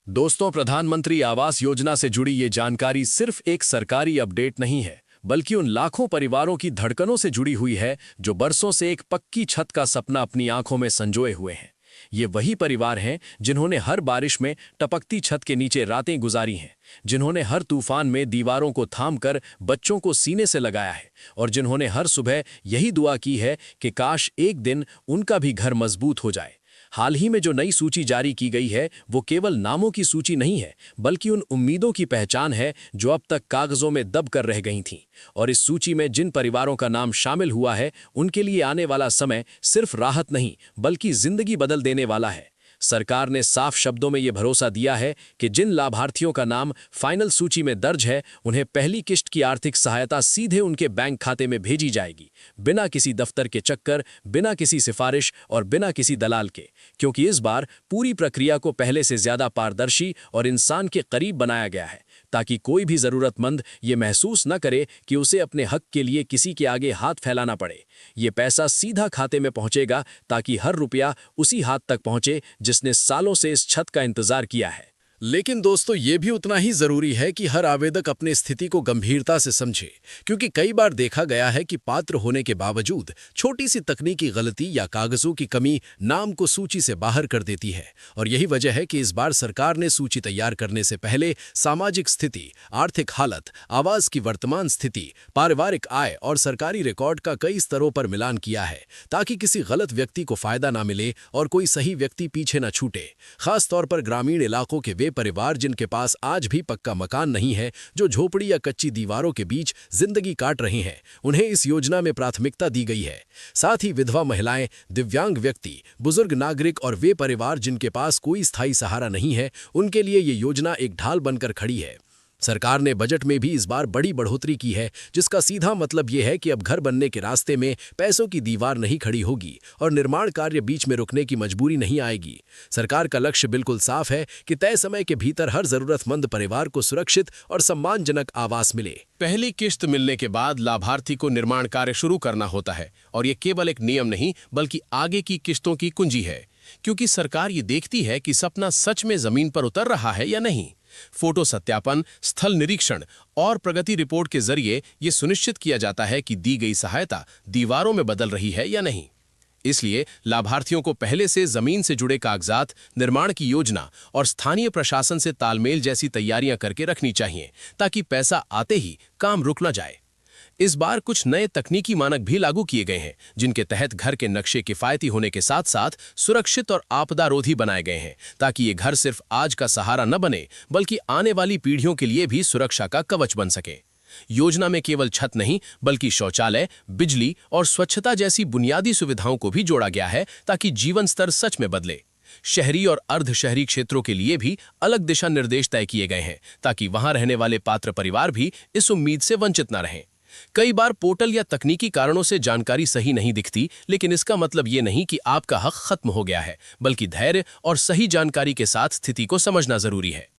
दोस्तों, प्रधानमंत्री आवास योजना से जुड़ी ये जानकारी सिर्फ एक सरकारी अपडेट नहीं है, बल्कि उन लाखों परिवारों की धड़कनों से जुड़ी हुई है जो बरसों से एक पक्की छत का सपना अपनी आंखों में संजोए हुए हैं। ये वही परिवार हैं जिन्होंने हर बारिश में टपकती छत के नीचे रातें गुजारी हैं, जिन्होंने हर तूफान में दीवारों को थामकर बच्चों को सीने से लगाया है और जिन्होंने हर सुबह यही दुआ की है कि काश एक दिन उनका भी घर मजबूत हो जाए। हाल ही में जो नई सूची जारी की गई है वो केवल नामों की सूची नहीं है, बल्कि उन उम्मीदों की पहचान है जो अब तक कागजों में दब कर रह गई थीं। और इस सूची में जिन परिवारों का नाम शामिल हुआ है उनके लिए आने वाला समय सिर्फ राहत नहीं बल्कि जिंदगी बदल देने वाला है। सरकार ने साफ शब्दों में ये भरोसा दिया है कि जिन लाभार्थियों का नाम फाइनल सूची में दर्ज है उन्हें पहली किश्त की आर्थिक सहायता सीधे उनके बैंक खाते में भेजी जाएगी, बिना किसी दफ्तर के चक्कर, बिना किसी सिफारिश और बिना किसी दलाल के। क्योंकि इस बार पूरी प्रक्रिया को पहले से ज्यादा पारदर्शी और इंसान के करीब बनाया गया है, ताकि कोई भी जरूरतमंद ये महसूस न करे कि उसे अपने हक के लिए किसी के आगे हाथ फैलाना पड़े। ये पैसा सीधा खाते में पहुंचेगा ताकि हर रुपया उसी हाथ तक पहुंचे जिसने सालों से इस छत का इंतजार किया है। लेकिन दोस्तों, ये भी उतना ही जरूरी है कि हर आवेदक अपनी स्थिति को गंभीरता से समझे, क्योंकि कई बार देखा गया है कि पात्र होने के बावजूद छोटी सी तकनीकी गलती या कागजों की कमी नाम को सूची से बाहर कर देती है। और यही वजह है कि इस बार सरकार ने सूची तैयार करने से पहले सामाजिक स्थिति, आर्थिक हालत, आवास की वर्तमान स्थिति, पारिवारिक आय और सरकारी रिकॉर्ड का कई स्तरों पर मिलान किया है, ताकि किसी गलत व्यक्ति को फायदा ना मिले और कोई सही व्यक्ति पीछे न छूटे। खासतौर पर ग्रामीण इलाकों के वे परिवार जिनके पास आज भी पक्का मकान नहीं है, जो झोपड़ी या कच्ची दीवारों के बीच जिंदगी काट रहे हैं, उन्हें इस योजना में प्राथमिकता दी गई है। साथ ही विधवा महिलाएं, दिव्यांग व्यक्ति, बुजुर्ग नागरिक और वे परिवार जिनके पास कोई स्थायी सहारा नहीं है, उनके लिए ये योजना एक ढाल बनकर खड़ी है। सरकार ने बजट में भी इस बार बड़ी बढ़ोतरी की है, जिसका सीधा मतलब ये है कि अब घर बनने के रास्ते में पैसों की दीवार नहीं खड़ी होगी और निर्माण कार्य बीच में रुकने की मजबूरी नहीं आएगी। सरकार का लक्ष्य बिल्कुल साफ है कि तय समय के भीतर हर जरूरतमंद परिवार को सुरक्षित और सम्मानजनक आवास मिले। पहली किश्त मिलने के बाद लाभार्थी को निर्माण कार्य शुरू करना होता है, और ये केवल एक नियम नहीं बल्कि आगे की किश्तों की कुंजी है, क्योंकि सरकार ये देखती है कि सपना सच में जमीन पर उतर रहा है या नहीं। फोटो सत्यापन, स्थल निरीक्षण और प्रगति रिपोर्ट के जरिए यह सुनिश्चित किया जाता है कि दी गई सहायता दीवारों में बदल रही है या नहीं। इसलिए लाभार्थियों को पहले से जमीन से जुड़े कागजात, निर्माण की योजना और स्थानीय प्रशासन से तालमेल जैसी तैयारियां करके रखनी चाहिए, ताकि पैसा आते ही काम रुक न जाए। इस बार कुछ नए तकनीकी मानक भी लागू किए गए हैं, जिनके तहत घर के नक्शे किफायती होने के साथ साथ सुरक्षित और आपदारोधी बनाए गए हैं, ताकि ये घर सिर्फ आज का सहारा न बने बल्कि आने वाली पीढ़ियों के लिए भी सुरक्षा का कवच बन सके। योजना में केवल छत नहीं बल्कि शौचालय, बिजली और स्वच्छता जैसी बुनियादी सुविधाओं को भी जोड़ा गया है, ताकि जीवन स्तर सच में बदले। शहरी और अर्ध शहरी क्षेत्रों के लिए भी अलग दिशा निर्देश तय किए गए हैं, ताकि वहां रहने वाले पात्र परिवार भी इस उम्मीद से वंचित न रहें। कई बार पोर्टल या तकनीकी कारणों से जानकारी सही नहीं दिखती, लेकिन इसका मतलब ये नहीं कि आपका हक खत्म हो गया है, बल्कि धैर्य और सही जानकारी के साथ स्थिति को समझना जरूरी है।